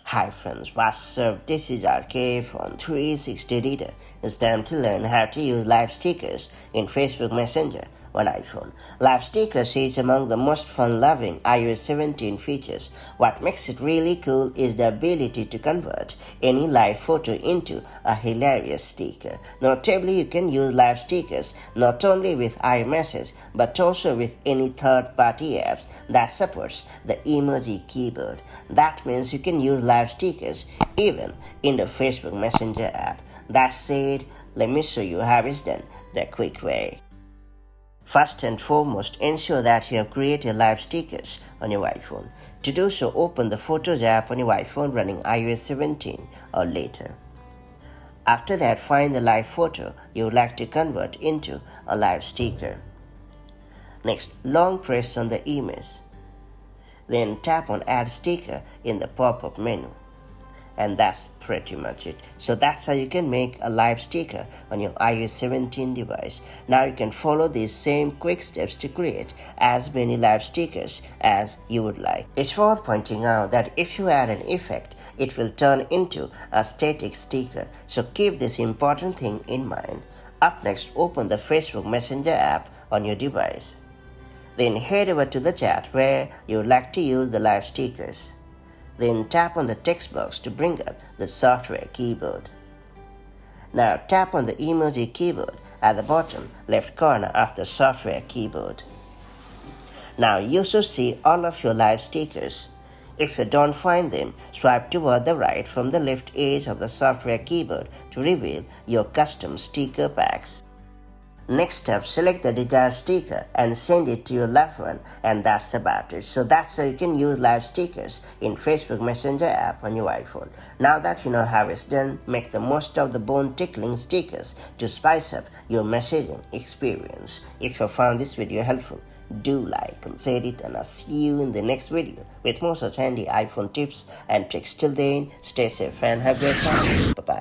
Hi friends, what's up? This is RK from 360 Reader. It's time to learn how to use live stickers in Facebook Messenger on iPhone. Live stickers is among the most fun-loving iOS 17 features. What makes it really cool is the ability to convert any live photo into a hilarious sticker. Notably, you can use live stickers not only with iMessage but also with any third-party apps that supports the emoji keyboard. That means you can use live stickers even in the Facebook Messenger app. That said, let me show you how it's done the quick way. First and foremost, ensure that you have created live stickers on your iPhone. To do so, open the Photos app on your iPhone running iOS 17 or later. After that, find the live photo you would like to convert into a live sticker. Next, long press on the image. Then tap on Add Sticker in the pop-up menu. And that's pretty much it. So that's how you can make a live sticker on your iOS 17 device. Now you can follow these same quick steps to create as many live stickers as you would like. It's worth pointing out that if you add an effect, it will turn into a static sticker. So keep this important thing in mind. Up next, open the Facebook Messenger app on your device. Then head over to the chat where you would like to use the live stickers. Then tap on the text box to bring up the software keyboard. Now tap on the emoji keyboard at the bottom left corner of the software keyboard. Now you should see all of your live stickers. If you don't find them, swipe toward the right from the left edge of the software keyboard to reveal your custom sticker packs. Next up, select the desired sticker and send it to your loved one, and that's about it. So that's how you can use live stickers in Facebook Messenger app on your iPhone. Now that you know how it's done, make the most of the bone-tickling stickers to spice up your messaging experience. If you found this video helpful, do like and share it, and I'll see you in the next video with more such handy iPhone tips and tricks. Till then, stay safe and have a great time. Bye-bye.